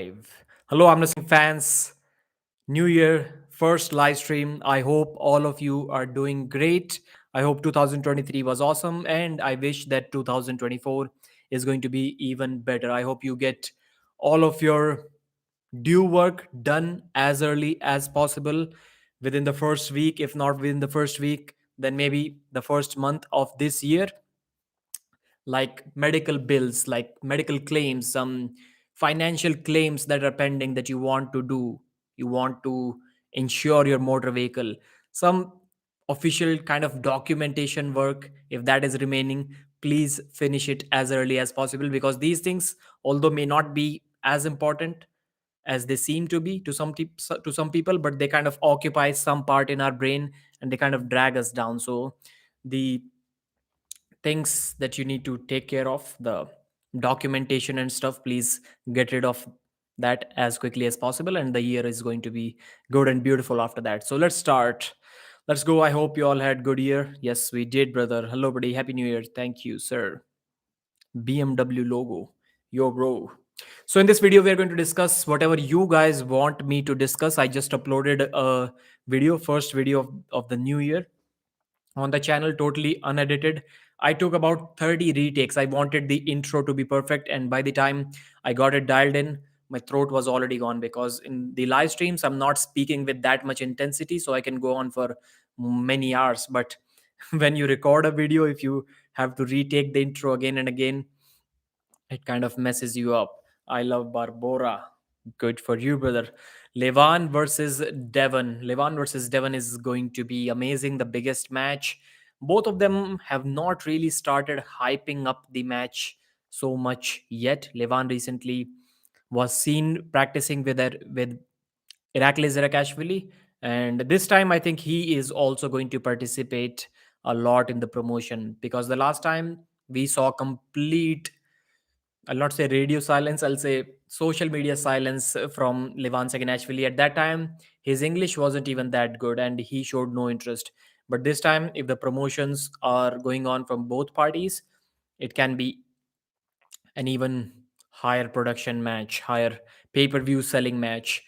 live. Hello, Armwrestling fans. New Year, first live stream. I hope all of you are doing great. I hope 2023 was awesome, and I wish that 2024 is going to be even better. I hope you get all of your due work done as early as possible within the first week. If not within the first week, then maybe the first month of this year, like medical bills, like medical claims, some financial claims that are pending that you want to do. You want to insure your motor vehicle, some official kind of documentation work, if that is remaining, please finish it as early as possible, because these things, although may not be as important as they seem to be to some people, but they kind of occupy some part in our brain, and they kind of drag us down. So the things that you need to take care of, the documentation and stuff, please get rid of that as quickly as possible, and the year is going to be good and beautiful after that. So let's start. Let's go. I hope you all had good year. Yes, we did, brother. Hello, buddy. Happy New Year. Thank you, sir. BMW logo. Yo, bro. So in this video, we are going to discuss whatever you guys want me to discuss. I just uploaded a video, first video of the new year on the channel, totally unedited. I took about 30 retakes. I wanted the intro to be perfect, and by the time I got it dialed in, my throat was already gone, because in the live streams I'm not speaking with that much intensity, so I can go on for many hours. But when you record a video, if you have to retake the intro again and again, it kind of messes you up. I love Barbora. Good for you, brother. Levan versus Devon. Levan versus Devon is going to be amazing. The biggest match. Both of them have not really started hyping up the match so much yet. Levan recently was seen practicing with Irakli Zerakashvili, and this time I think he is also going to participate a lot in the promotion, because the last time we saw complete, I'll not say radio silence, I'll say social media silence from Levan Saginashvili. At that time, his English wasn't even that good and he showed no interest. But this time, if the promotions are going on from both parties, it can be an even higher production match, higher pay per view selling match.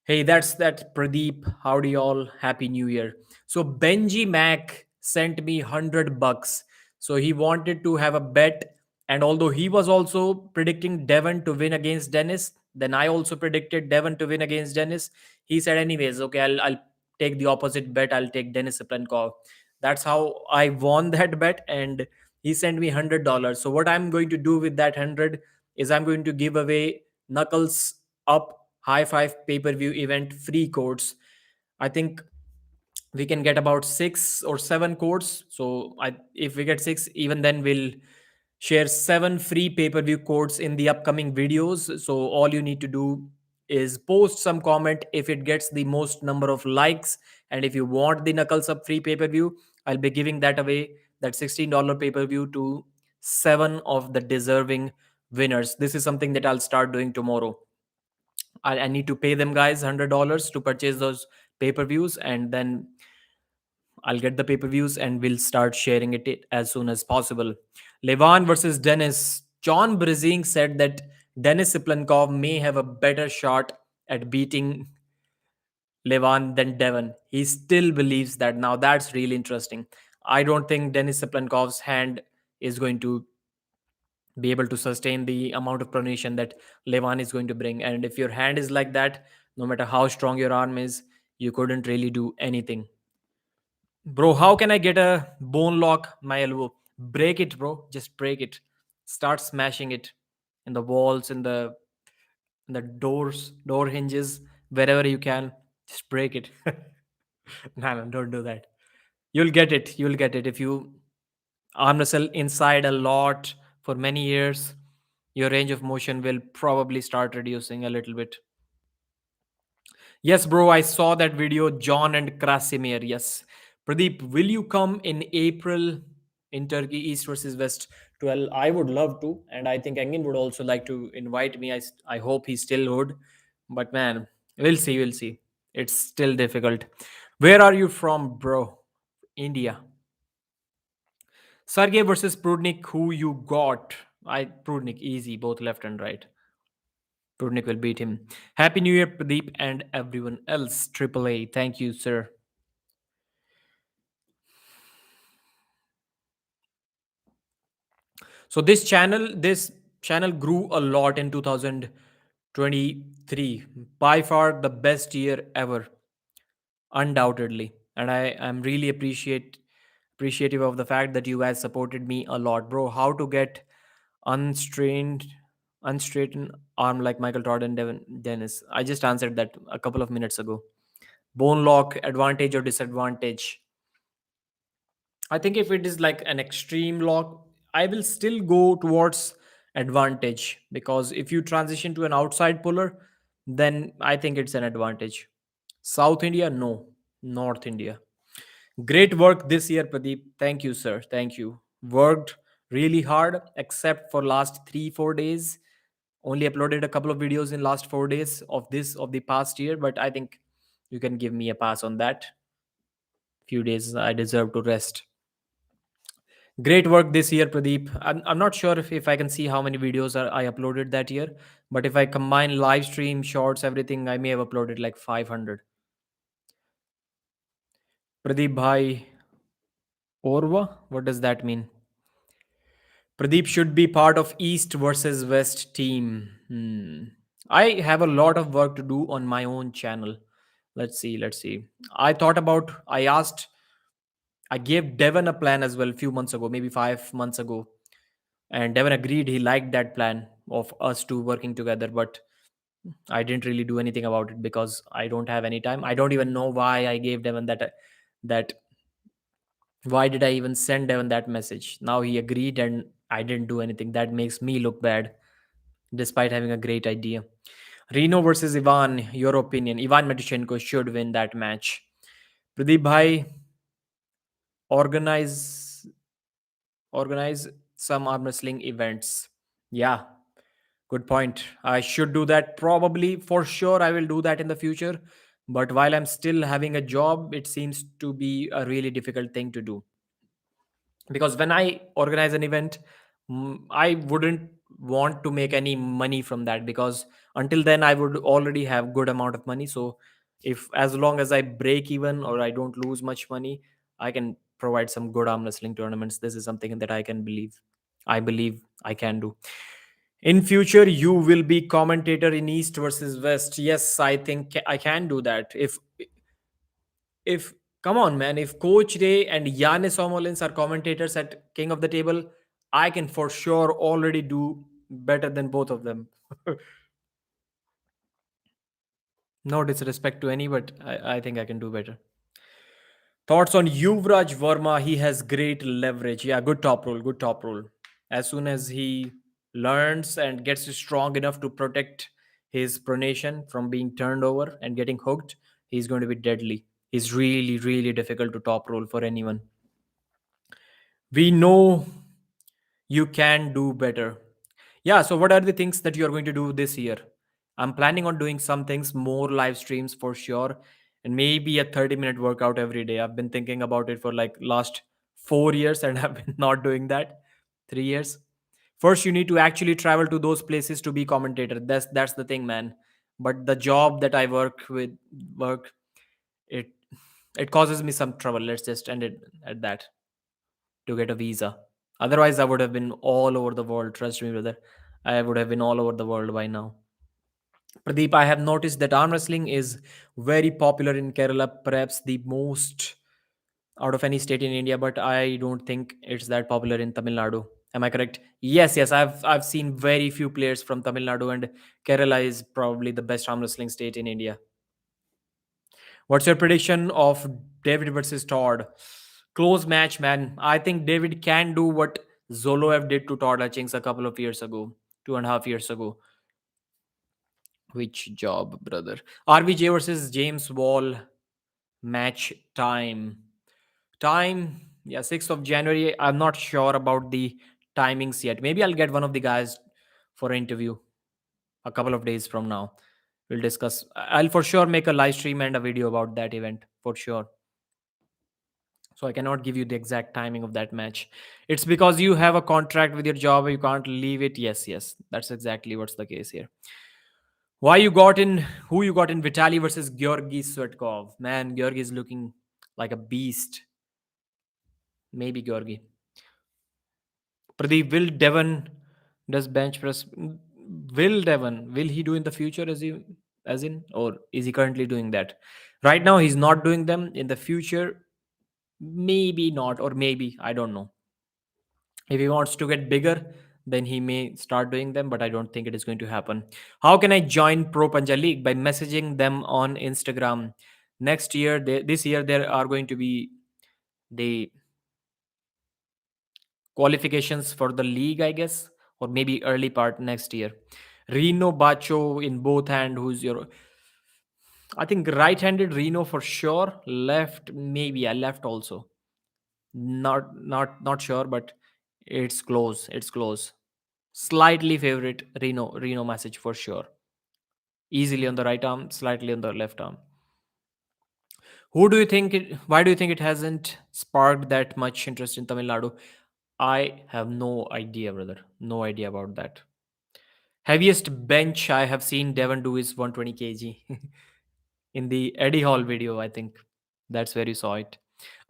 Hey, that's that, Pradeep. Howdy, all. Happy New Year. So, Benji Mac sent me $100. So, he wanted to have a bet. And although he was also predicting Devon to win against Dennis, then I also predicted Devon to win against Dennis. He said, anyways, okay, I'll take the opposite bet. I'll take Dennis Siplenkov. That's how I won that bet. And he sent me $100. So what I'm going to do with that 100 is I'm going to give away Knuckles Up High Five pay-per-view event free codes. I think we can get about 6 or 7 codes. So if we get six, even then we'll share 7 free pay-per-view codes in the upcoming videos. So all you need to do is post some comment if it gets the most number of likes, and if you want the Knuckles Up free pay-per-view, I'll be giving that away, that $16 pay-per-view, to 7 of the deserving winners. This is something that I'll start doing tomorrow. I need to pay them guys $100 to purchase those pay-per-views, and then I'll get the pay-per-views and we'll start sharing it as soon as possible. Levan versus Dennis. John Brizing said that Dennis Siplenkov may have a better shot at beating Levan than Devon. He still believes that. Now that's really interesting. I don't think Dennis Siplenkov's hand is going to be able to sustain the amount of pronation that Levan is going to bring. And if your hand is like that, no matter how strong your arm is, you couldn't really do anything. Bro, how can I get a bone lock my elbow? Break it, bro. Just break it. Start smashing it in the walls, in the doors, door hinges, wherever you can. Just break it. No, don't do that. You'll get it. You'll get it. If you arm wrestle inside a lot for many years, your range of motion will probably start reducing a little bit. Yes, bro, I saw that video, John and Krasimir. Yes. Pradeep, will you come in April in Turkey, East versus West 12? I would love to. And I think Engin would also like to invite me. I hope he still would. But man, we'll see. We'll see. It's still difficult. Where are you from, bro? India. Sergey versus Prudnik, who you got? Prudnik, easy, both left and right. Prudnik will beat him. Happy New Year, Pradeep, and everyone else. Triple A. Thank you, sir. So this channel grew a lot in 2023. By far the best year ever, undoubtedly. And I am really appreciative of the fact that you guys supported me a lot, bro. How to get unstrained unstraightened arm like Michael Todd and Devin Dennis? I just answered that a couple of minutes ago. Bone lock, advantage or disadvantage? I think if it is like an extreme lock, I will still go towards advantage, because if you transition to an outside puller, then I think it's an advantage. South India, no. North India. Great work this year, Pradeep. Thank you, sir. Thank you. Worked really hard, except for last 3 4 days. Only uploaded a couple of videos in last 4 days of the past year, but I think you can give me a pass on that. Few days I deserve to rest. Great work this year, Pradeep. I'm not sure if I can see how many videos I uploaded that year, but if I combine live stream, shorts, everything, I may have uploaded like 500. Pradeep Bhai Orva, what does that mean? Pradeep should be part of East versus West team. I have a lot of work to do on my own channel. Let's see. I asked, I gave Devon a plan as well a few months ago, maybe 5 months ago. And Devon agreed, he liked that plan of us two working together, but I didn't really do anything about it because I don't have any time. I don't even know why I gave Devon that why did I even send Devon that message? Now he agreed and I didn't do anything. That makes me look bad despite having a great idea. Reno versus Ivan, your opinion. Ivan Matushenko should win that match. Pradeep Bhai, organize organize some arm wrestling events. Yeah, good point. I should do that probably, for sure. I will do that in the future. But while I'm still having a job, it seems to be a really difficult thing to do, because when I organize an event, I wouldn't want to make any money from that, because until then I would already have good amount of money. So if, as long as I break even or I don't lose much money, I can provide some good arm wrestling tournaments. This is something that I believe I can do. In future you will be commentator in East versus West. Yes, I think I can do that. If come on, man, if Coach Ray and Giannis Omolins are commentators at King of the Table, I can for sure already do better than both of them. No disrespect to any, but I think I can do better. Thoughts on Yuvraj Verma? He has great leverage. Yeah, good top roll. Good top roll. As soon as he learns and gets strong enough to protect his pronation from being turned over and getting hooked, he's going to be deadly. He's really, really difficult to top roll for anyone. We know you can do better. Yeah, so what are the things that you're going to do this year? I'm planning on doing some things, more live streams for sure, and maybe a 30-minute workout every day. I've been thinking about it for like last 4 years and I've been not doing that. 3 years. First, you need to actually travel to those places to be commentator. That's the thing, man. But the job that I work it it causes me some trouble. Let's just end it at that, to get a visa. Otherwise, I would have been all over the world. Trust me, brother. I would have been all over the world by now. Pradeep, I have noticed that arm wrestling is very popular in Kerala, perhaps the most out of any state in India, but I don't think it's that popular in Tamil Nadu. Am I correct? Yes, yes. I've seen very few players from Tamil Nadu, and Kerala is probably the best arm wrestling state in India. What's your prediction of David versus Todd? Close match, man. I think David can do what Zoloev did to Todd Hutchings a couple of years ago, 2.5 years ago. Which job, brother? RVJ versus James Wall match time. Time, yeah, 6th of January. I'm not sure about the timings yet. Maybe I'll get one of the guys for an interview a couple of days from now. We'll discuss. I'll for sure make a live stream and a video about that event for sure. So I cannot give you the exact timing of that match. It's because you have a contract with your job, you can't leave it. Yes, yes, that's exactly what's the case here. Why you got in? Who you got in? Vitali versus Georgi Swetkov. Man, Georgi is looking like a beast. Maybe Georgi. Pradeep, will Devon does bench press? Will Devon? Will he do in the future as in, or is he currently doing that? Right now, he's not doing them. In the future, maybe not, or maybe I don't know. If he wants to get bigger, then he may start doing them, but I don't think it is going to happen. How can I join Pro Panja League? By messaging them on Instagram. Next year, this year, there are going to be the qualifications for the league, I guess, or maybe early part next year. Reno Bacho in both hand. Who's your? I think right-handed Reno for sure. Left maybe. I left also. Not sure, but it's close. It's close. Slightly favorite Reno message for sure. Easily on the right arm, slightly on the left arm. Who do you think it? Why do you think it hasn't sparked that much interest in Tamil Nadu? I have no idea, brother. No idea about that. Heaviest bench I have seen Devon do is 120 kg in the Eddie Hall video. I think that's where you saw it.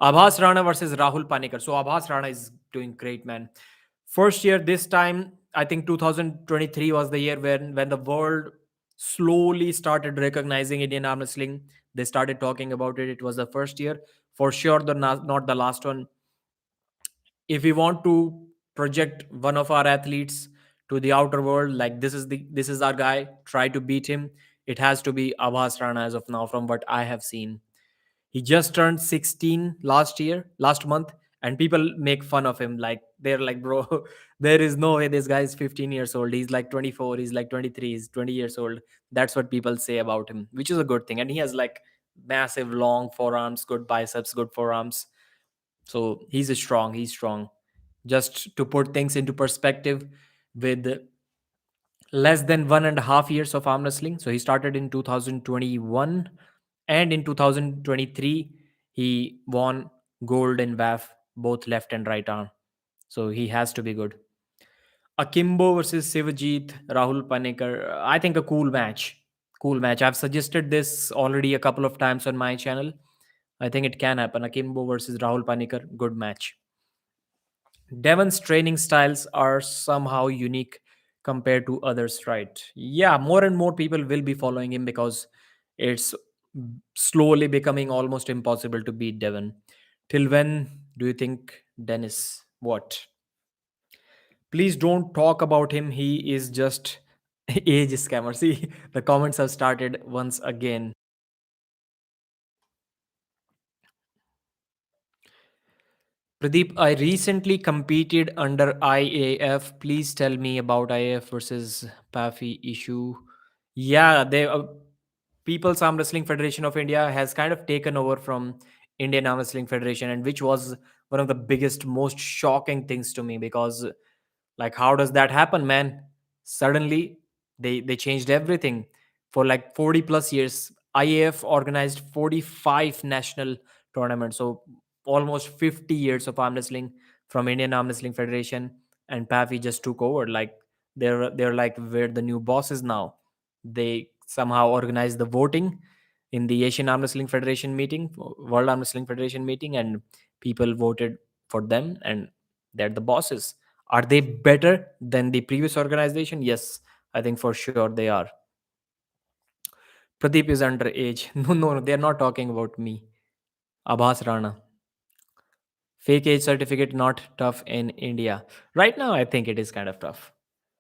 Abhas Rana versus Rahul Panikar. So Abhas Rana is doing great, man. First year this time, I think 2023 was the year when the world slowly started recognizing Indian arm wrestling. They started talking about it. It was the first year, for sure. Not the last one. If we want to project one of our athletes to the outer world, like this is our guy, try to beat him, it has to be Abhas Rana as of now, from what I have seen. He just turned 16 last month, and people make fun of him. Like, they're like, bro, there is no way this guy is 15 years old. He's like 24, he's like 23, he's 20 years old. That's what people say about him, which is a good thing. And he has like massive long forearms, good biceps, good forearms. So he's strong. Just to put things into perspective, with less than 1.5 years of arm wrestling. So he started in 2021, and in 2023 he won gold in WAF, both left and right arm. So he has to be good. Akimbo versus Sivajit, Rahul Panekar. I think a cool match. Cool match. I've suggested this already a couple of times on my channel. I think it can happen. Akimbo versus Rahul Panekar, good match. Devon's training styles are somehow unique compared to others, right? Yeah, more and more people will be following him because it's slowly becoming almost impossible to beat Devon. Till when do you think Dennis? What? Please don't talk about him. He is just age scammer. See, the comments have started once again. Pradeep, I recently competed under IAF. Please tell me about IAF versus PAFI issue. Yeah, People's Arm Wrestling Federation of India has kind of taken over from Indian Arm Wrestling Federation, and which was one of the biggest, most shocking things to me, because, like, how does that happen, man? Suddenly, they changed everything. For like 40 plus years, IAF organized 45 national tournaments. So almost 50 years of arm wrestling from Indian Arm Wrestling Federation, and PAFI just took over. Like, they're like, we're the new bosses now. They somehow organized the voting in the Asian Arm Wrestling Federation meeting, World Arm Wrestling Federation meeting, and people voted for them, and they're the bosses. Are they better than the previous organization? Yes, I think for sure they are. Pradeep is underage. No, no, no, they're not talking about me. Abhas Rana. Fake age certificate not tough in India. Right now, I think it is kind of tough.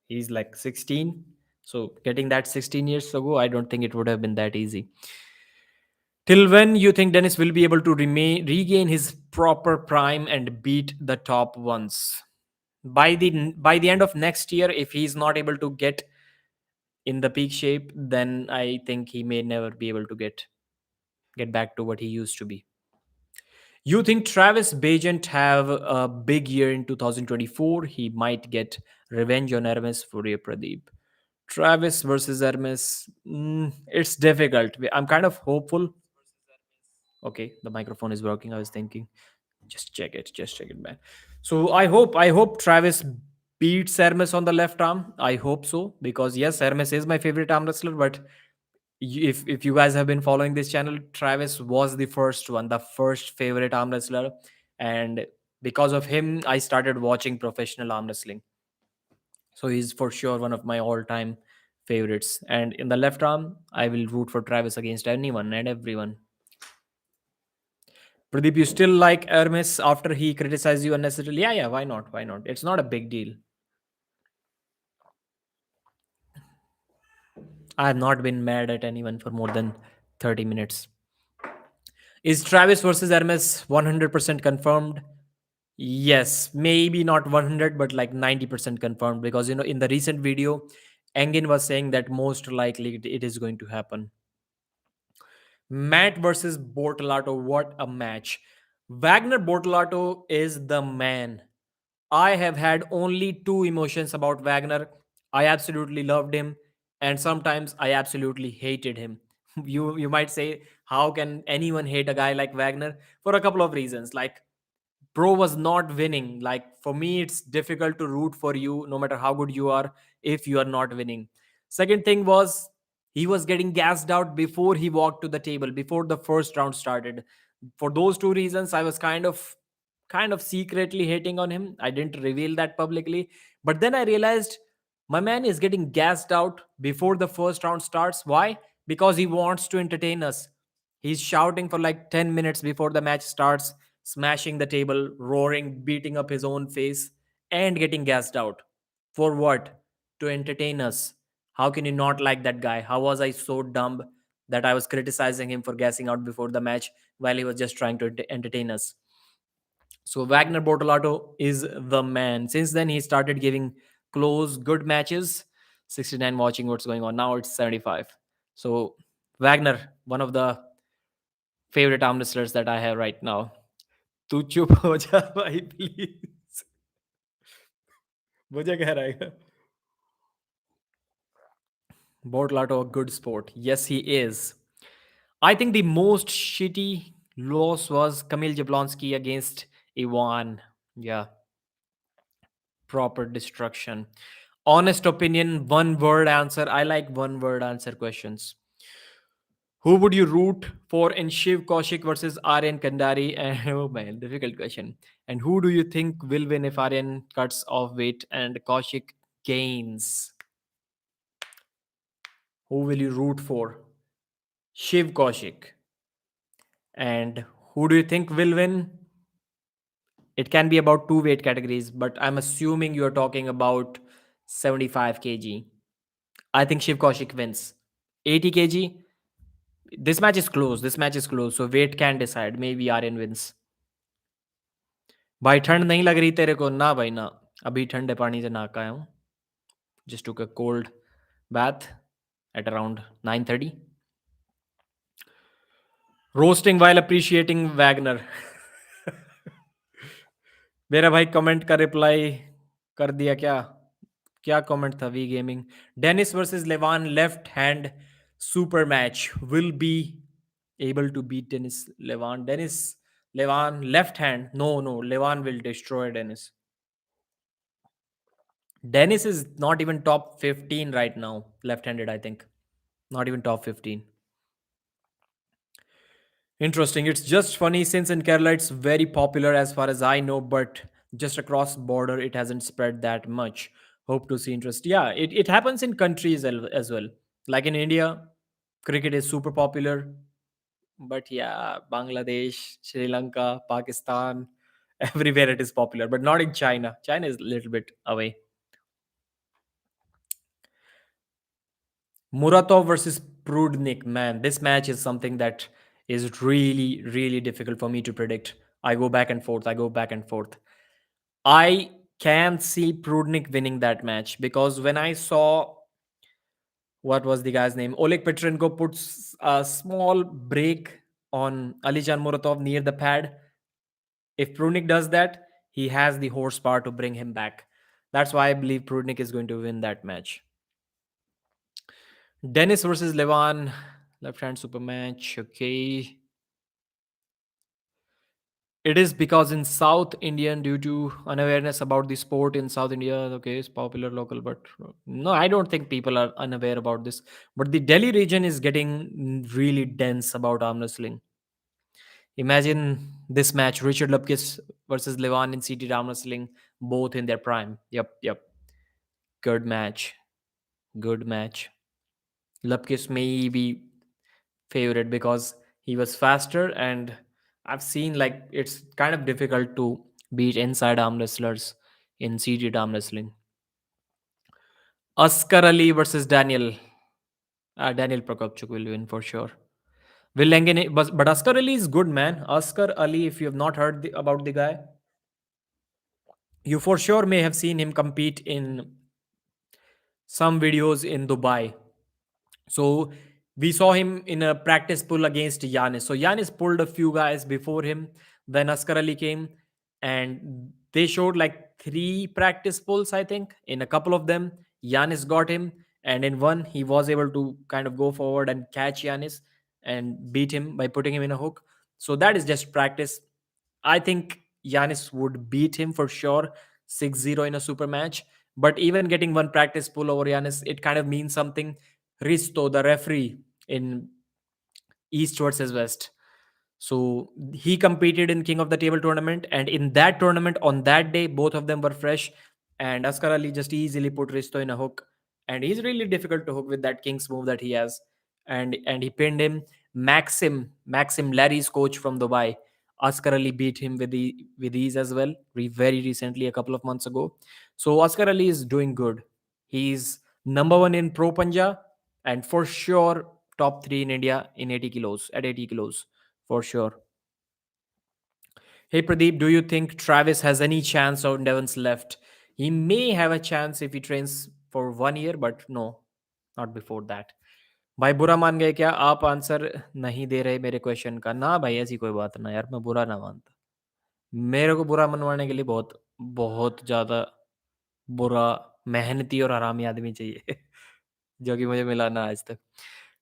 He's like 16. So getting that 16 years ago, I don't think it would have been that easy. Till when you think Dennis will be able to regain his proper prime and beat the top ones? By the end of next year, if he's not able to get in the peak shape, then I think he may never be able to get back to what he used to be. You think Travis Bajent have a big year in 2024? He might get revenge on Hermes Fourier, Pradeep. Travis versus Hermes, it's difficult. I'm kind of hopeful. Okay, the microphone is working. I was thinking, just check it, man. So I hope Travis beats Hermes on the left arm? I hope so, because yes, Hermes is my favorite arm wrestler. But if you guys have been following this channel, Travis was the first one, the first favorite arm wrestler, and because of him, I started watching professional arm wrestling. So he's for sure one of my all-time favorites. And in the left arm, I will root for Travis against anyone and everyone. Pradeep, you still like Hermes after he criticized you unnecessarily? Yeah, yeah, why not? Why not? It's not a big deal. I have not been mad at anyone for more than 30 minutes. Is Travis versus Hermes 100% confirmed? Yes, maybe not 100, but like 90% confirmed, because in the recent video, Engin was saying that most likely it is going to happen. Matt versus Bortolato, what a match. Wagner Bortolato is the man. I have had only two emotions about Wagner. I absolutely loved him, and sometimes I absolutely hated him. You might say, how can anyone hate a guy like Wagner? For a couple of reasons. Like, bro was not winning. Like, for me, it's difficult to root for you no matter how good you are if you are not winning. Second thing was, he was getting gassed out before he walked to the table, before the first round started. For those two reasons, I was kind of secretly hating on him. I didn't reveal that publicly, but then I realized my man is getting gassed out before the first round starts. Why? Because he wants to entertain us. He's shouting for like 10 minutes before the match starts, smashing the table, roaring, beating up his own face, and getting gassed out. For what? To entertain us. How can you not like that guy? How was I so dumb that I was criticizing him for gassing out before the match while he was just trying to entertain us? So Wagner Bortolato is the man. Since then, he started giving close, good matches. 69 watching what's going on. Now it's 75. So Wagner, one of the favorite arm wrestlers that I have right now. तू चुप हो जा भाई please मुझे कह रहा है Bortolato a good sport. Yes, he is. I think the most shitty loss was Kamil Jablonski against Ivan. Yeah, proper destruction. Honest opinion, one word answer. I like one word answer questions. Who would you root for in Shiv Kaushik versus Aryan Kandari? And oh man, difficult question. And who do you think will win if Aryan cuts off weight and Kaushik gains? Who will you root for? Shiv Kaushik. And who do you think will win? It can be about two weight categories, but I'm assuming you're talking about 75 kg. I think Shiv Kaushik wins. 80 kg, this match is close. This match is close. So weight can decide. Maybe Aryan wins. भाई ठंड नहीं लग रही तेरे को ना भाई ना अभी ठंडे पानी से नहा के आया हूँ just took a cold bath at around 9:30 roasting while appreciating Wagner मेरा भाई कमेंट का रिप्लाई कर दिया क्या क्या कमेंट था वी गेमिंग डेनिस वर्सेस लेवान left hand super match will be able to beat Dennis Levan left hand. No, Levan will destroy Dennis. Dennis is not even top 15 right now, left-handed, I think. Not even top 15. Interesting. It's just funny since in Kerala it's very popular as far as I know, but just across border it hasn't spread that much. Hope to see interest. Yeah, it happens in countries as well. Like in India, cricket is super popular. But yeah, Bangladesh, Sri Lanka, Pakistan, everywhere it is popular, but not in China. China is a little bit away. Muratov versus Prudnik, man, this match is something that is really, really difficult for me to predict. I go back and forth. I go back and forth. I can see Prudnik winning that match because when I saw what was the guy's name, Oleg Petrenko puts a small break on Alijan Muratov near the pad. If Prudnik does that, he has the horsepower to bring him back. That's why I believe Prudnik is going to win that match. Dennis versus Levan, left hand super match. Okay. It is because in South Indian, due to unawareness about the sport in South India, okay, it's popular local, but no, I don't think people are unaware about this. But the Delhi region is getting really dense about arm wrestling. Imagine this match: Richard Lupkis versus Levan in CT arm wrestling, both in their prime. Yep, yep, good match, good match. Lupkis may be favorite because he was faster, and I've seen like it's kind of difficult to beat inside arm wrestlers in seated arm wrestling. Askar Ali versus Daniel Prokopchuk will win for sure. Will Lengen, but Askar Ali is good, man. Askar Ali, if you have not heard about the guy, you for sure may have seen him compete in some videos in Dubai. So we saw him in a practice pull against Yanis. So Yanis pulled a few guys before him. Then Askar Ali came, and they showed like three practice pulls, I think. In a couple of them, Yanis got him, and in one, he was able to kind of go forward and catch Yanis and beat him by putting him in a hook. So that is just practice. I think Yanis would beat him for sure 6-0 in a super match. But even getting one practice pull over Yanis, it kind of means something. Risto, the referee in East versus West. So he competed in King of the Table tournament, and in that tournament, on that day, both of them were fresh, and Askar Ali just easily put Risto in a hook, and he's really difficult to hook with that King's move that he has, and he pinned him. Maxim, Larry's coach from Dubai, Askar Ali beat him with ease as well, very recently, a couple of months ago. So Askar Ali is doing good. He's number one in Pro Panja, and for sure top three in India in 80 kilos at 80 kilos for sure. Hey Pradeep, do you think Travis has any chance of Devon's left? He may have a chance if he trains for 1 year, but no, not before that. भाई बुरा मान गए क्या आप answer नहीं दे रहे मेरे question का ना भाई ऐसी कोई बात ना यार मैं बुरा ना मानता मेरे को बुरा मनवाने के लिए बहुत बहुत ज़्यादा बुरा मेहनती और हरामी आदमी चाहिए जो कि मुझे मिला ना आज तक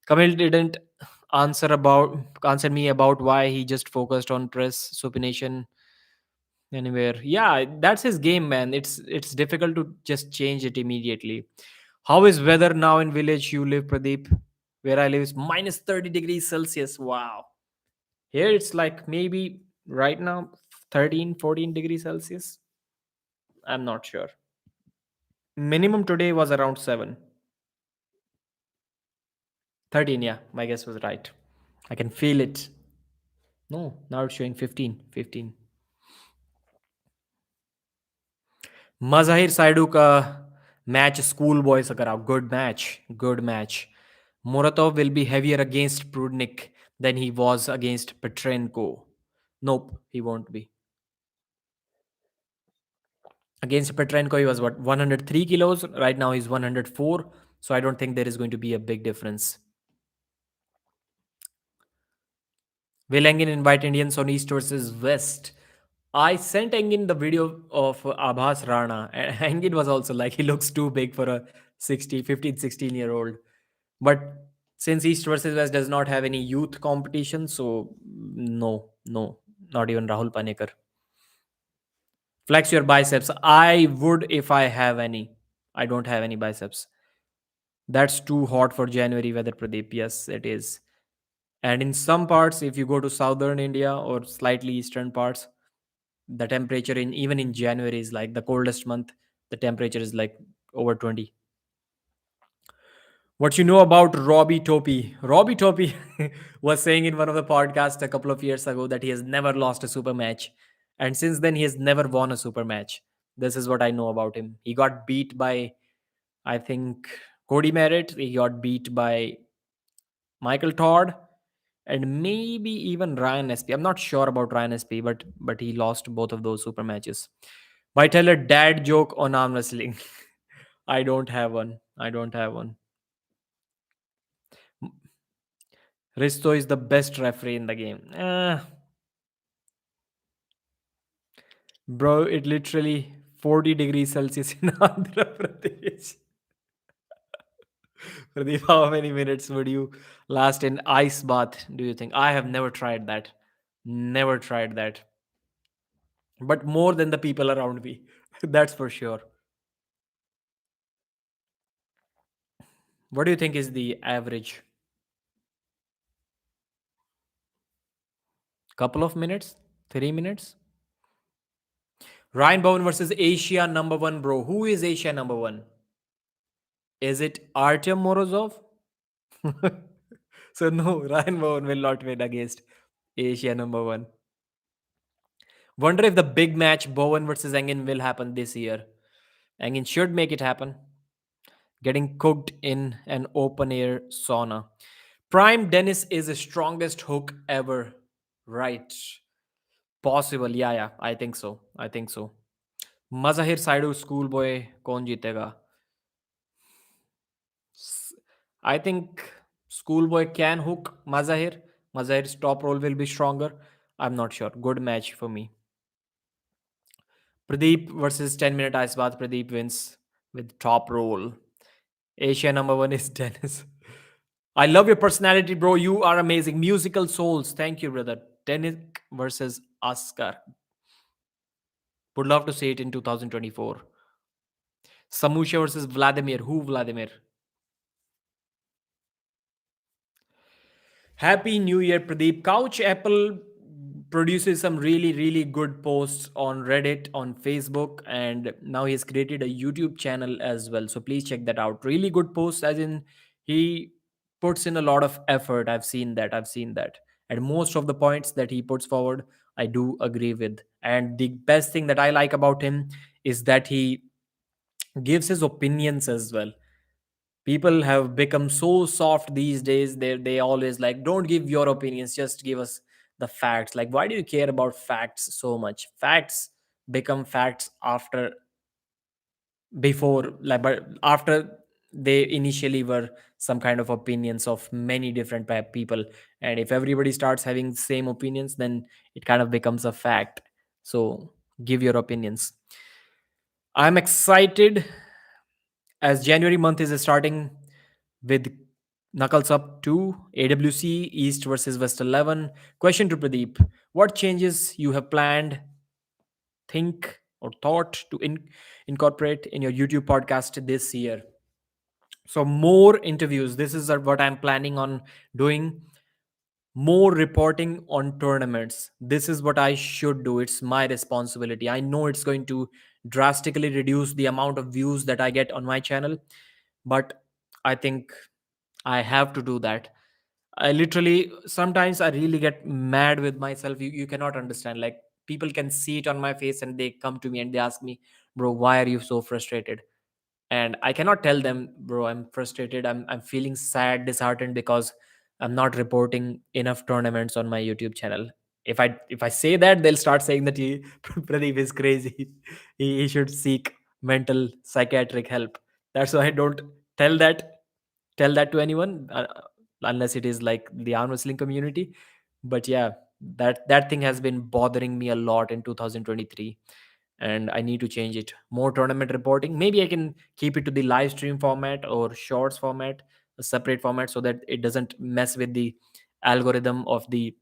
Kamil didn't answer me about why he just focused on press supination anywhere. Yeah, that's his game, man. It's difficult to just change it immediately. How is weather now in village you live, Pradeep? Where I live is minus 30 degrees Celsius. Wow. Here it's like maybe right now 13, 14 degrees Celsius. I'm not sure. Minimum today was around 7. 13, yeah. My guess was right. I can feel it. No, now it's showing 15. 15. Mazahir Saidu ka match schoolboy se karao. Good match. Good match. Muratov will be heavier against Prudnik than he was against Petrenko. Nope, he won't be. Against Petrenko, he was what, 103 kilos? Right now, he's 104. So I don't think there is going to be a big difference. Will Engin invite Indians on East versus West? I sent Engin the video of Abhas Rana. Engin was also like, he looks too big for a 15, 16-year-old. But since East versus West does not have any youth competition, so no, not even Rahul Panekar. Flex your biceps. I would if I have any. I don't have any biceps. That's too hot for January weather, Pradeep. Yes, it is. And in some parts, if you go to southern India or slightly eastern parts, the temperature in even in January is like the coldest month. The temperature is like over 20. What you know about Robbie Topi? Robbie Topi was saying in one of the podcasts a couple of years ago that he has never lost a super match. And since then, he has never won a super match. This is what I know about him. He got beat by, I think, Cody Merritt. He got beat by Michael Todd and maybe even Ryan SP. I'm not sure about Ryan SP, but he lost both of those super matches. Why tell a dad joke on arm wrestling? I don't have one. I don't have one. Risto is the best referee in the game. Bro, it literally 40 degrees Celsius in Andhra Pradesh. Pradeep, how many minutes would you last in ice bath, do you think? I have never tried that. Never tried that. but more than the people around me. That's for sure. What do you think is the average? Couple of minutes? 3 minutes? Ryan Bowen versus Asia number one, bro. Who is Asia number one? Is it Artyom Morozov? So no, Ryan Bowen will not win against Asia number one. Wonder if the big match Bowen versus Engin will happen this year. Engin should make it happen. Getting cooked in an open air sauna. Prime Dennis is the strongest hook ever. Right. Possible. Yeah, yeah. I think so. I think so. Mazahir Saidu schoolboy कौन जीतेगा? S- I think schoolboy can hook Mazahir. Mazahir's top roll will be stronger. I'm not sure. Good match for me. Pradeep versus 10-minute Ice Bath. Pradeep wins with top roll. Asia number one is Dennis. I love your personality, bro. You are amazing. Musical souls. Thank you, brother. Dennis versus Oscar. Would love to see it in 2024. Samusha versus Vladimir. Who Vladimir? Happy New Year, Pradeep. Couch Apple produces some really, really good posts on Reddit, on Facebook, and now he's created a YouTube channel as well. So please check that out. Really good posts, as in he puts in a lot of effort. I've seen that. I've seen that. And most of the points that he puts forward, I do agree with. And the best thing that I like about him is that he gives his opinions as well. People have become so soft these days. They always like, don't give your opinions, just give us the facts. Like, why do you care about facts so much? Facts become facts after, before, like, but after they initially were some kind of opinions of many different people. And if everybody starts having the same opinions, then it kind of becomes a fact. So give your opinions. I'm excited as January month is starting with Knuckles Up 2, AWC, East versus West 11. Question to Pradeep: what changes you have planned, think, or thought to incorporate in your YouTube podcast this year? So, more interviews. This is what I'm planning on doing. More reporting on tournaments. This is what I should do. It's my responsibility. I know it's going to drastically reduce the amount of views that I get on my channel, but I think I have to do that. I literally, sometimes I really get mad with myself. You cannot understand. Like, people can see it on my face and they come to me and they ask me, bro, why are you so frustrated? And I cannot tell them, bro, I'm frustrated. I'm feeling sad, disheartened because I'm not reporting enough tournaments on my YouTube channel. If I say that, they'll start saying that he Pradeep is crazy. He should seek mental psychiatric help. That's why I don't tell that tell that to anyone, unless it is like the arm wrestling community. But yeah, that thing has been bothering me a lot in 2023, and I need to change it. More tournament reporting. Maybe I can keep it to the live stream format or shorts format, a separate format, so that it doesn't mess with the algorithm of the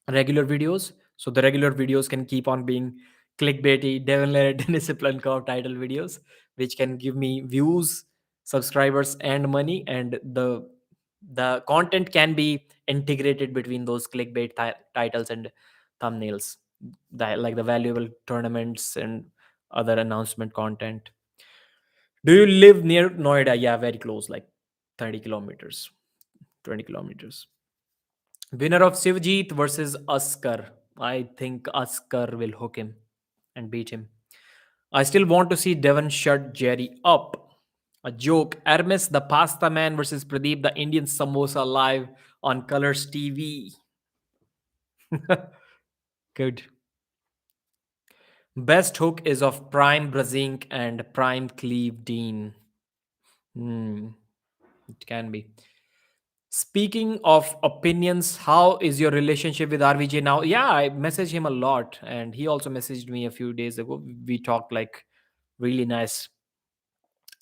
regular videos. So the regular videos can keep on being clickbaity, devil discipline curve title videos, which can give me views, subscribers, and money. And the content can be integrated between those clickbait titles and thumbnails, like the valuable tournaments and other announcement content. Do you live near Noida? Yeah, very close, like 30 kilometers, 20 kilometers. Winner of Sivjeet versus Askar. I think Askar will hook him and beat him. I still want to see Devon shut Jerry up. A joke. Hermes, the pasta man versus Pradeep, the Indian samosa, live on Colors TV. Good. Best hook is of Prime Brazink and Prime Cleve Dean. Hmm, it can be. Speaking of opinions, how is your relationship with RVJ now? Yeah, I messaged him a lot, and he also messaged me a few days ago. We talked like really nice.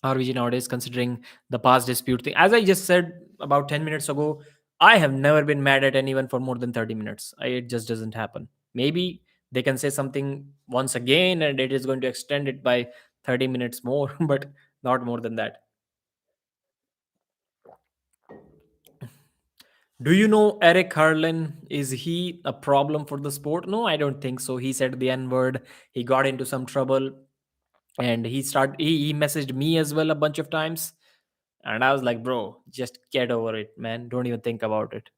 RVJ nowadays, considering the past dispute thing. As I just said about 10 minutes ago, I have never been mad at anyone for more than 30 minutes. It just doesn't happen. Maybe They can say something once again and it is going to extend it by 30 minutes more, but not more than that. Do you know Eric Harlan? Is he a problem for the sport? No, I don't think so. He said the N word. He got into some trouble, and he messaged me as well a bunch of times, and I was like, bro, just get over it, man. Don't even think about it.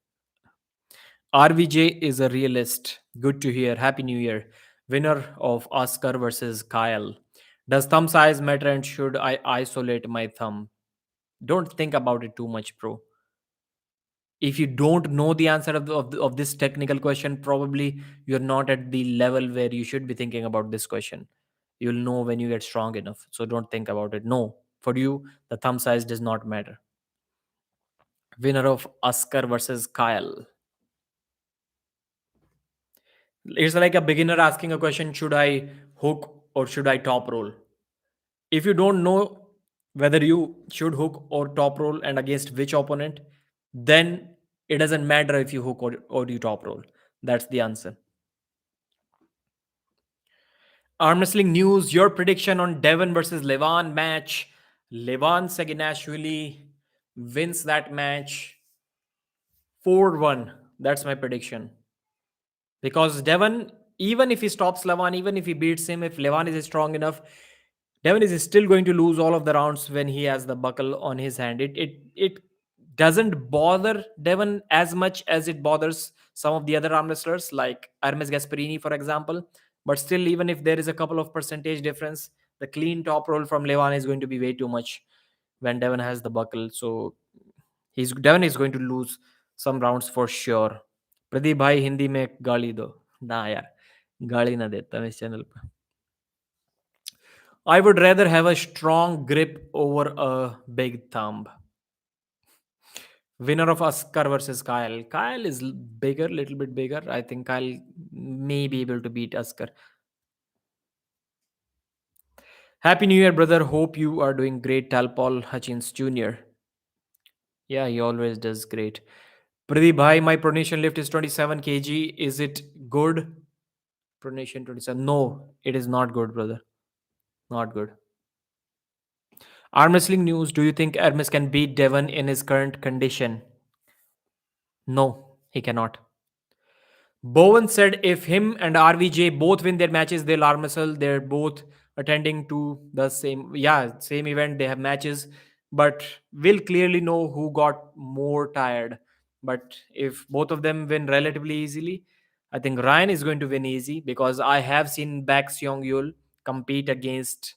RVJ is a realist. Good to hear. Happy New Year. Winner of Oscar versus Kyle. Does thumb size matter and should I isolate my thumb? Don't think about it too much, bro. If you don't know the answer of this technical question, probably you're not at the level where you should be thinking about this question. You'll know when you get strong enough. So don't think about it. No, for you, the thumb size does not matter. Winner of Oscar versus Kyle. It's like a beginner asking a question: should I hook or should I top roll? If you don't know whether you should hook or top roll and against which opponent, then it doesn't matter if you hook or you top roll. That's the answer. Arm wrestling news, your prediction on Devon versus Levan match. Levan Saginashvili wins that match 4-1. That's my prediction. Because Devon, even if he stops Levan, even if he beats him, if Levan is strong enough, Devon is still going to lose all of the rounds when he has the buckle on his hand. It doesn't bother Devon as much as it bothers some of the other arm wrestlers like Hermes Gasparini, for example. But still, even if there is a couple of percentage difference, the clean top roll from Levan is going to be way too much when Devon has the buckle. So he's Devon is going to lose some rounds for sure. Pradeep भाई हिंदी में गाली दो ना यार गाली ना देता मैं इस चैनल पर I would rather have a strong grip over a big thumb. Winner of Oscar versus Kyle. Kyle is bigger, little bit bigger. I think Kyle may be able to beat Oscar. Happy New Year, brother. Hope you are doing great. Tal Paul Hutchins Jr. Yeah, he always does great. Pradeep Bhai, my pronation lift is 27 kg. Is it good? Pronation 27. No, it is not good, brother. Not good. Arm wrestling news. Do you think Hermes can beat Devon in his current condition? No, he cannot. Bowen said if him and RVJ both win their matches, they'll arm wrestle. They're both attending to the same event. They have matches, but we'll clearly know who got more tired. But if both of them win relatively easily, I think Ryan is going to win easy because I have seen Baek Seong Yul compete against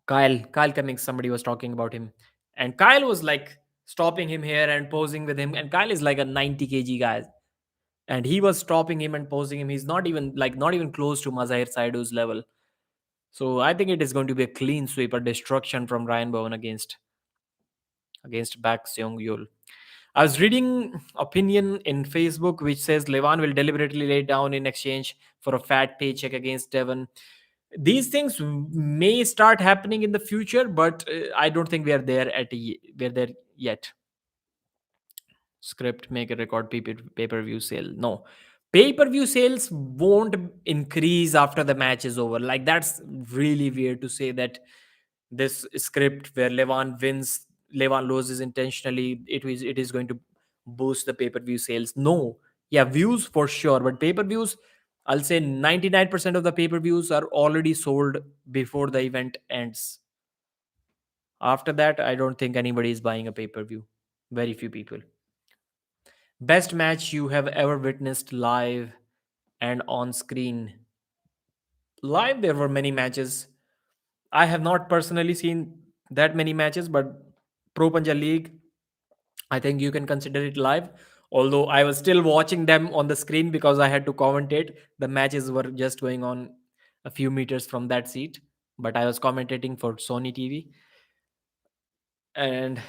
Kyle Cummings. Somebody was talking about him, and Kyle was like stopping him here and posing with him. And Kyle is like a 90 kg guy, and he was stopping him and posing him. He's not even close to Mazahir Saidu's level. So I think it is going to be a clean sweep, a destruction from Ryan Bowen against Baek Seong Yul. I was reading opinion in Facebook which says Levan will deliberately lay down in exchange for a fat paycheck against Devon. These things may start happening in the future, but I don't think we are there we're there yet. Script make a record pay-per-view sale. No, pay-per-view sales won't increase after the match is over. Like that's really weird to say that this script where Levan loses intentionally, it is going to boost the pay-per-view sales. No, yeah, views for sure, but pay-per-views, I'll say 99% of the pay-per-views are already sold before the event ends. After that, I don't think anybody is buying a pay-per-view. Very few people. Best match you have ever witnessed live and on screen. Live, there were many matches. I have not personally seen that many matches, but Pro Punja League, I think you can consider it live. Although I was still watching them on the screen because I had to commentate. The matches were just going on a few meters from that seat, but I was commentating for Sony TV. And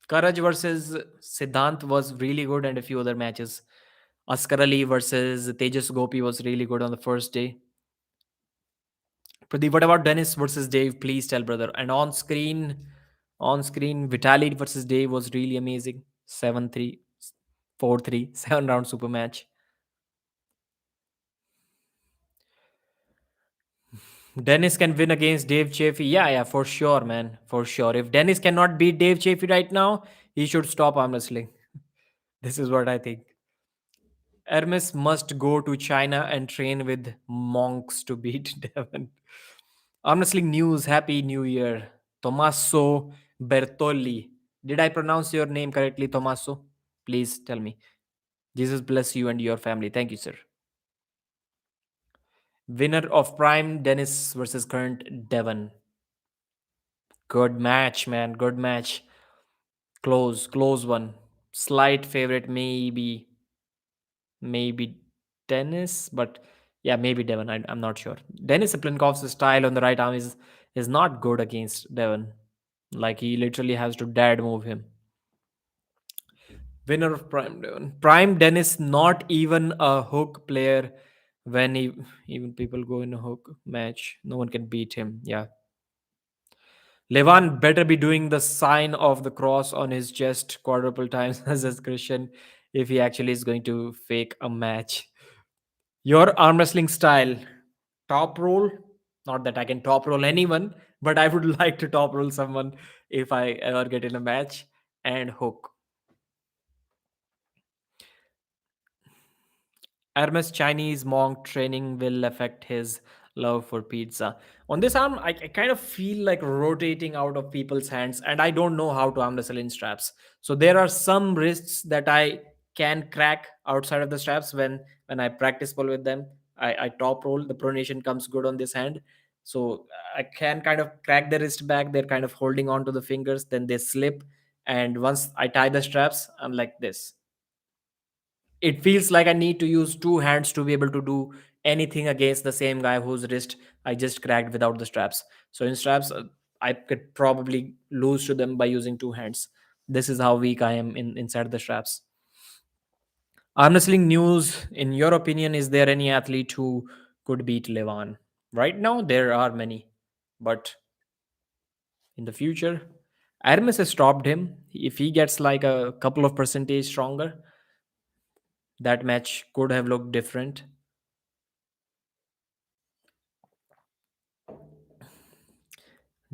Karaj versus Siddhant was really good, and a few other matches. Askar Ali versus Tejas Gopi was really good on the first day. Pradeep, what about Dennis versus Dave? Please tell, brother. And on screen, Vitaly versus Dave was really amazing. 7-3, 4-3, 7 round super match. Dennis can win against Dave Chaffee. Yeah, yeah, for sure, man. For sure. If Dennis cannot beat Dave Chaffee right now, he should stop arm wrestling. This is what I think. Hermes must go to China and train with monks to beat Devon. Arm wrestling news. Happy New Year. Tommaso Bertolli. Did I pronounce your name correctly, Tommaso? Please tell me. Jesus bless you and your family. Thank you, sir. Winner of Prime Dennis versus current Devon. Good match, man. Good match. Close, close one. Slight favorite, maybe Dennis, but yeah, maybe Devon. I'm not sure. Dennis Plinkov's style on the right arm is not good against Devon. Like he literally has to dad move him. Winner of Prime Devon. Prime Dennis, not even a hook player. When he, even people go in a hook match, no one can beat him. Yeah, Levan better be doing the sign of the cross on his chest quadruple times as a Christian if he actually is going to fake a match. Your arm wrestling style, top roll. Not that I can top roll anyone, but I would like to top roll someone if I ever get in a match. And hook. Hermes Chinese monk training will affect his love for pizza. On this arm, I kind of feel like rotating out of people's hands, and I don't know how to arm wrestle in straps. So there are some wrists that I can crack outside of the straps when I practice ball with them. I top roll, the pronation comes good on this hand. So I can kind of crack the wrist back. They're kind of holding on to the fingers, then they slip. And once I tie the straps, I'm like this. It feels like I need to use two hands to be able to do anything against the same guy whose wrist I just cracked without the straps. So in straps, I could probably lose to them by using two hands. This is how weak I am inside the straps. Arm wrestling news. In your opinion, is there any athlete who could beat Levan? Right now, there are many, but in the future, Hermes has stopped him. If he gets like a couple of percentage stronger, that match could have looked different.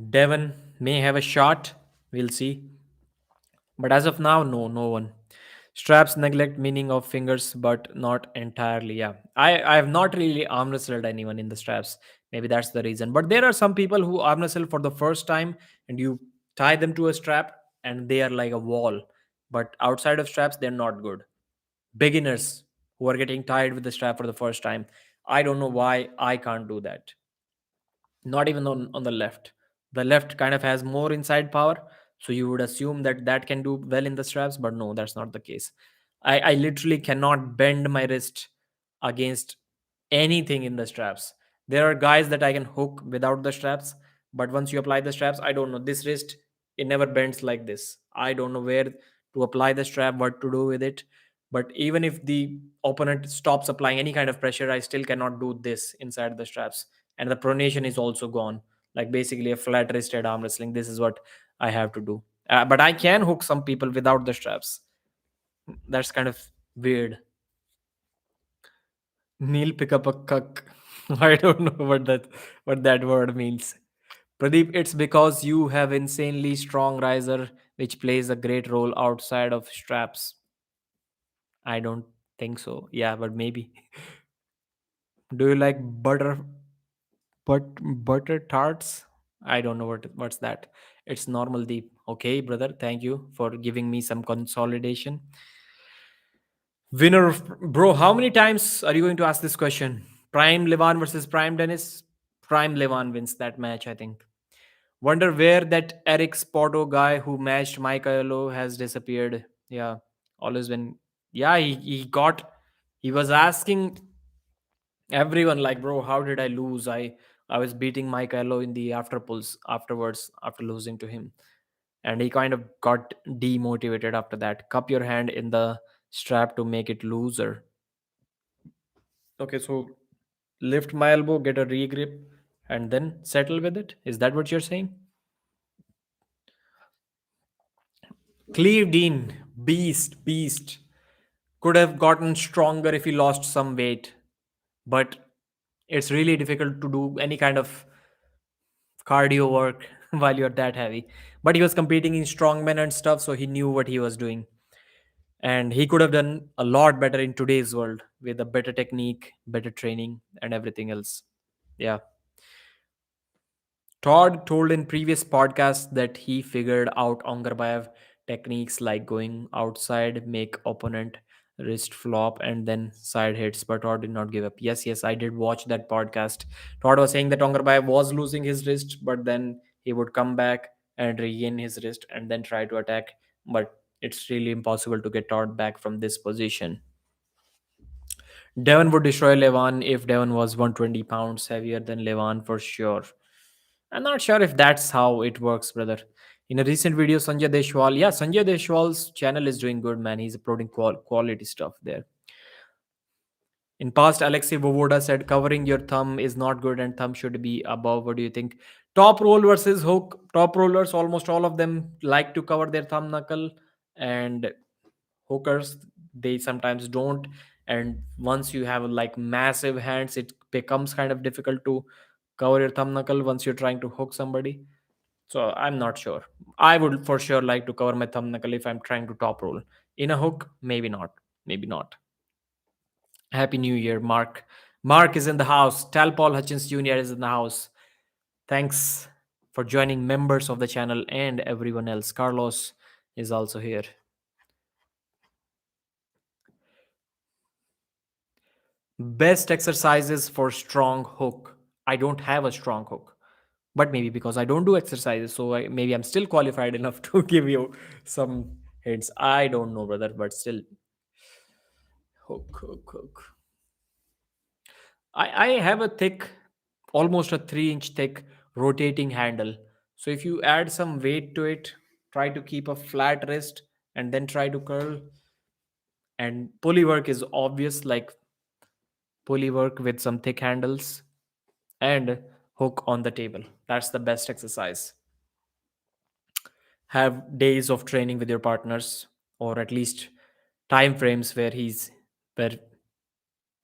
Devon may have a shot. We'll see. But as of now, no, no one. Straps neglect meaning of fingers, but not entirely. Yeah, I have not really arm wrestled anyone in the straps. Maybe that's the reason. But there are some people who arm wrestle for the first time, and you tie them to a strap, and they are like a wall. But outside of straps, they're not good. Beginners who are getting tied with the strap for the first time. I don't know why I can't do that. Not even on the left. The left kind of has more inside power, so you would assume that that can do well in the straps, but no, that's not the case. I literally cannot bend my wrist against anything in the straps. There are guys that I can hook without the straps, but once you apply the straps, I don't know, this wrist, it never bends like this. I don't know where to apply the strap, what to do with it. But even if the opponent stops applying any kind of pressure, I still cannot do this inside the straps, and the pronation is also gone. Like basically a flat wristed arm wrestling, this is what I have to do. But I can hook some people without the straps. That's kind of weird. Neil pick up a cuck. I don't know what that word means. Pradeep, it's because you have insanely strong riser, which plays a great role outside of straps. I don't think so. Yeah, but maybe. Do you like butter tarts? I don't know what's that. It's normal deep. Okay, brother. Thank you for giving me some consolidation. Winner of bro, how many times are you going to ask this question? Prime Levan versus Prime Dennis? Prime Levan wins that match, I think. Wonder where that Eric Spoto guy who matched Michaelo has disappeared. Yeah, always been. Yeah, he was asking everyone like, bro, how did I lose? I was beating Michaelo in the after pulls afterwards after losing to him, and he kind of got demotivated after that. Cup your hand in the strap to make it looser. Okay, so lift my elbow, get a regrip, and then settle with it. Is that what you're saying? Cleve Dean, beast, could have gotten stronger if he lost some weight, but it's really difficult to do any kind of cardio work while you're that heavy. But he was competing in strongman and stuff, so he knew what he was doing. And he could have done a lot better in today's world with a better technique, better training, and everything else. Yeah. Todd told in previous podcasts that he figured out Ongarbayev techniques like going outside, make opponent wrist flop, and then side hits. But Todd did not give up. Yes, yes, I did watch that podcast. Todd was saying that Ongarbayev was losing his wrist, but then he would come back and regain his wrist and then try to attack. But it's really impossible to get Todd back from this position. Devon would destroy Levan if Devon was 120 pounds heavier than Levan for sure. I'm not sure if that's how it works, brother. In a recent video, Sanjay Deshwal, yeah, Sanjay Deshwal's channel is doing good, man. He's uploading quality stuff there. In past, Alexei Vovoda said covering your thumb is not good and thumb should be above. What do you think? Top roll versus hook. Top rollers, almost all of them like to cover their thumb knuckle, and hookers, they sometimes don't. And once you have like massive hands, it becomes kind of difficult to cover your thumb knuckle once you're trying to hook somebody. So I'm not sure. I would for sure like to cover my thumb knuckle if I'm trying to top roll. In a hook, maybe not. Maybe not. Happy New Year, Mark. Mark is in the house. Tal Paul Hutchins Jr. is in the house. Thanks for joining members of the channel and everyone else. Carlos is also here. Best exercises for strong hook. I don't have a strong hook, but maybe because I don't do exercises, so maybe I'm still qualified enough to give you some hints. I don't know, brother, but still, hook, hook, hook. I have a thick, almost a 3-inch thick rotating handle. So if you add some weight to it, try to keep a flat wrist and then try to curl. And pulley work is obvious, like pulley work with some thick handles and hook on the table. That's the best exercise. Have days of training with your partners, or at least time frames where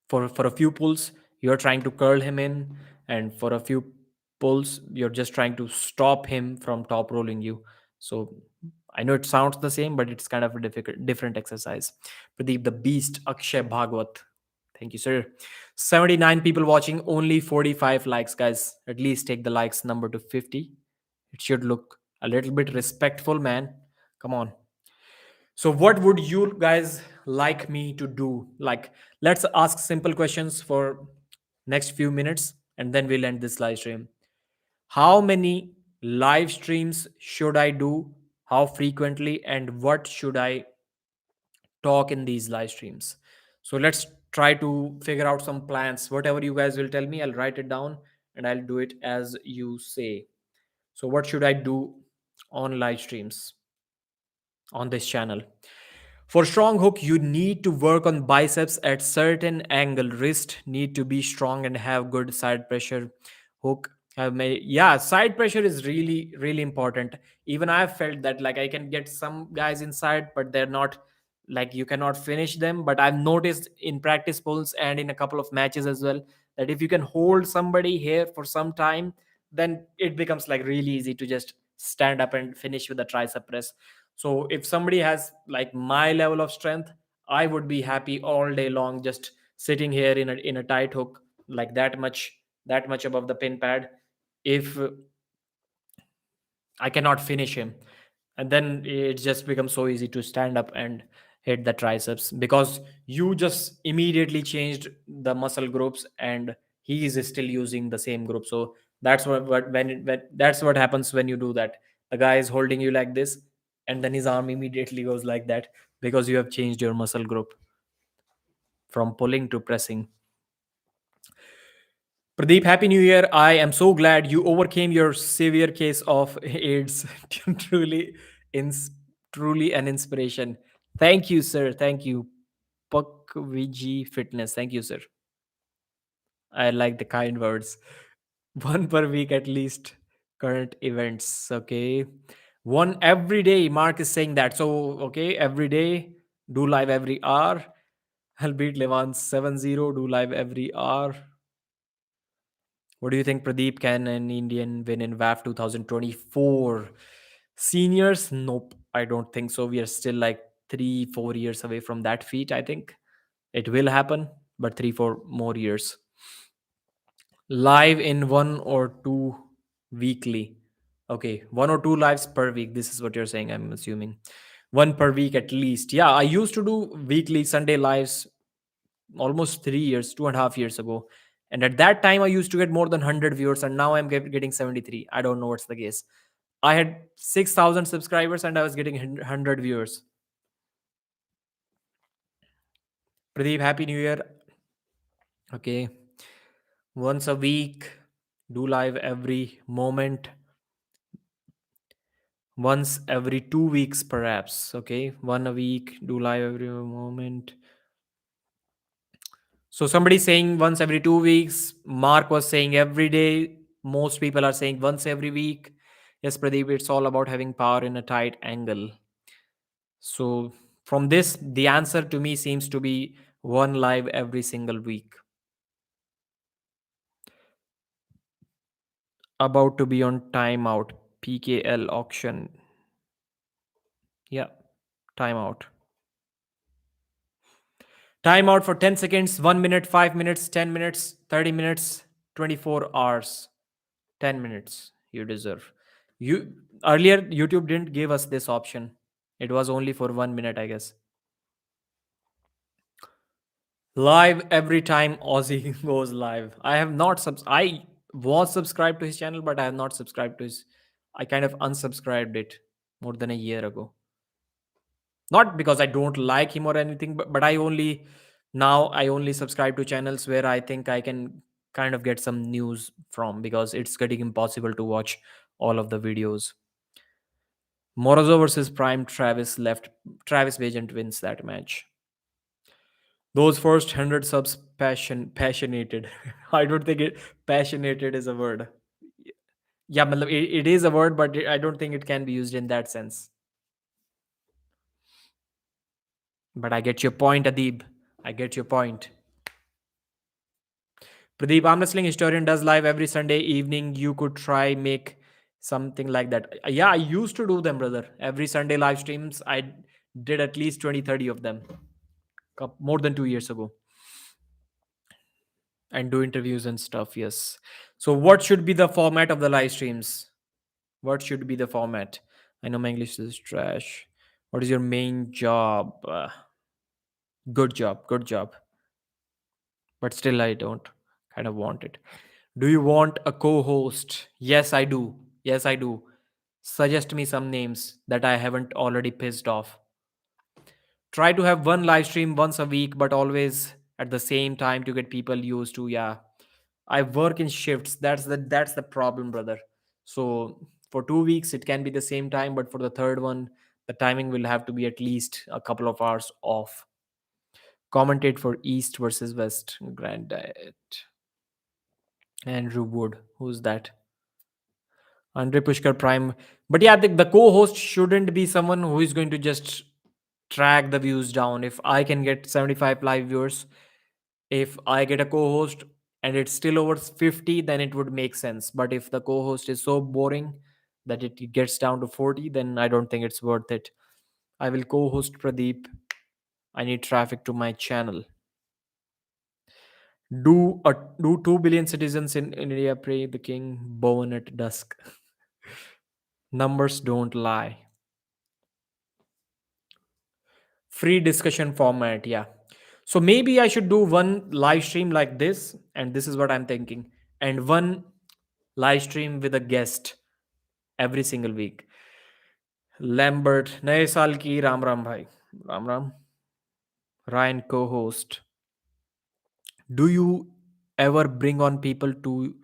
for a few pulls you're trying to curl him in, and for a few pulls you're just trying to stop him from top rolling you. So I know it sounds the same, but it's kind of a different exercise. Pradeep the Beast Akshay Bhagwat, thank you, sir. 79 people watching, only 45 likes, guys. At least take the likes number to 50. It should look a little bit respectful, man. Come on. So, what would you guys like me to do? Like, let's ask simple questions for next few minutes, and then we'll end this live stream. How many live streams should I do? How frequently? And what should I talk in these live streams? So, let's try to figure out some plans. Whatever you guys will tell me, I'll write it down and I'll do it as you say. So, what should I do on live streams on this channel? For strong hook, you need to work on biceps at certain angle. Wrist need to be strong and have good side pressure. Hook yeah, side pressure is really really important. Even I've felt that like I can get some guys inside, but they're not, like, you cannot finish them. But I've noticed in practice pulls and in a couple of matches as well, that if you can hold somebody here for some time, then it becomes like really easy to just stand up and finish with a tricep press. So if somebody has like my level of strength, I would be happy all day long just sitting here in a tight hook, like that much above the pin pad. If I cannot finish him, and then it just becomes so easy to stand up and hit the triceps, because you just immediately changed the muscle groups and he is still using the same group. So that's what when that's what happens when you do that. The guy is holding you like this, and then his arm immediately goes like that, because you have changed your muscle group from pulling to pressing. Pradeep, Happy New Year. I am so glad you overcame your severe case of AIDS. truly, ins- truly an inspiration. Thank you, sir. Thank you. Pakviji Fitness. Thank you, sir. I like the kind words. One per week at least. Current events. Okay. One every day. Mark is saying that. So, okay, every day. Do live every hour. I'll beat Levan 7-0. Do live every hour. What do you think, Pradeep? Can an Indian win in WAF 2024? Seniors? Nope, I don't think so. We are still like 3, 4 years away from that feat. I think it will happen, but 3, 4 more years. Live in 1 or 2 weekly. Okay, 1 or 2 lives per week. This is what you're saying, I'm assuming. One per week at least. Yeah, I used to do weekly Sunday lives almost 3 years, 2.5 years ago. And at that time, I used to get more than 100 viewers, and now I'm getting 73. I don't know what's the case. I had 6,000 subscribers and I was getting 100 viewers. Pradeep, Happy New Year. Okay. Once a week, do live every moment. Once every 2 weeks, perhaps. Okay. One a week, do live every moment. So somebody saying once every 2 weeks. Mark was saying every day. Most people are saying once every week. Yes, Pradeep, it's all about having power in a tight angle. So from this, the answer to me seems to be one live every single week. About to be on timeout. PKL auction. Yeah, timeout. Timeout for 10 seconds, 1 minute, 5 minutes, 10 minutes, 30 minutes, 24 hours. 10 minutes you deserve. You earlier YouTube didn't give us this option. It was only for 1 minute, I guess. Live every time Aussie goes live. I have not I was subscribed to his channel, but I have not subscribed to his. I kind of unsubscribed it more than a year ago. Not because I don't like him or anything, but I only now I only subscribe to channels where I think I can kind of get some news from, because it's getting impossible to watch all of the videos. Morozov versus Prime Travis left. Travis Vagant wins that match. Those first 100 subs passionated. I don't think it passionated is a word. Yeah, matlab, it is a word, but I don't think it can be used in that sense. But I get your point, Adib. I get your point. Pradeep, Armwrestling historian does live every Sunday evening. You could try make something like that. Yeah, I used to do them, brother. Every Sunday live streams, I did at least 20, 30 of them more than 2 years ago. And do interviews and stuff, yes. So what should be the format of the live streams? What should be the format? I know my English is trash. What is your main job? Good job, good job. But still, I don't kind of want it. Do you want a co host? Yes, I do. Yes, I do. Suggest me some names that I haven't already pissed off. Try to have one live stream once a week, but always at the same time to get people used to. Yeah, I work in shifts. That's the problem, brother. So for 2 weeks it can be the same time, but for the third one, the timing will have to be at least a couple of hours off. Commentate for East versus West. Grand Diet. Andrew Wood. Who's that? Andre Pushkar Prime. But yeah, the co-host shouldn't be someone who is going to just track the views down. If I can get 75 live viewers, if I get a co-host and it's still over 50, then it would make sense. But if the co-host is so boring that it gets down to 40, then I don't think it's worth it. I will co-host Pradeep. I need traffic to my channel. Do 2 billion citizens in India pray the king born at dusk? Numbers don't lie. Free discussion format, yeah. So maybe I should do one live stream like this, and this is what I'm thinking, and one live stream with a guest every single week. Lambert, नए साल की राम राम भाई. Ram Ram. Ryan co-host. Do you ever bring on people to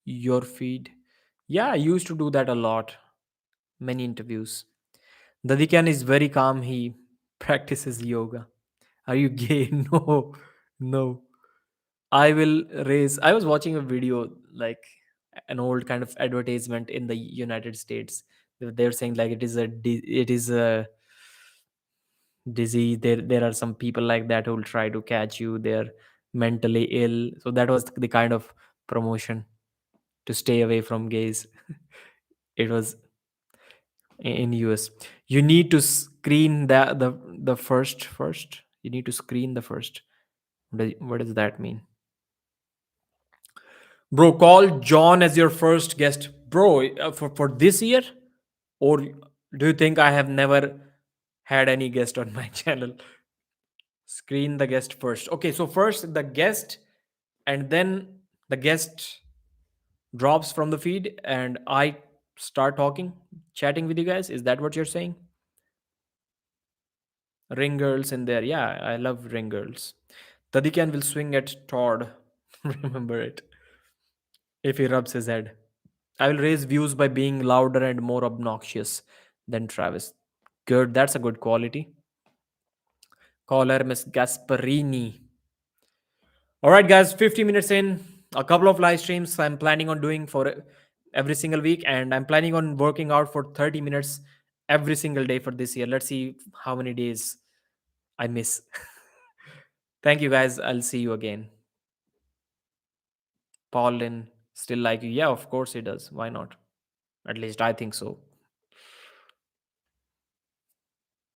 your feed? Yeah, I used to do that a lot. Many interviews. Dadikan is very calm. He practices yoga. Are you gay? No, no. I will raise. I was watching a video, like an old kind of advertisement in the United States. They're saying like it is a disease. There are some people like that who will try to catch you. They're mentally ill. So that was the kind of promotion. to stay away from gays. It was in US. You need to screen the first. You need to screen the first. What does that mean? Bro, call John as your first guest. Bro, for this year? Or do you think I have never had any guest on my channel? Screen the guest first. Okay, so first the guest, and then the guest drops from the feed, and I start talking, chatting with you guys. Is that what you're saying? Ring girls in there. Yeah, I love ring girls. Tadikan will swing at Todd. Remember it. If he rubs his head. I will raise views by being louder and more obnoxious than Travis. Good, that's a good quality. Call her Miss Gasparini. All right, guys, 50 minutes in, a couple of live streams I'm planning on doing for every single week, and I'm planning on working out for 30 minutes every single day for this year. Let's see how many days I miss. Thank you, guys. I'll see you again. Paulin, still like you. Yeah, of course he does. Why not? At least I think so.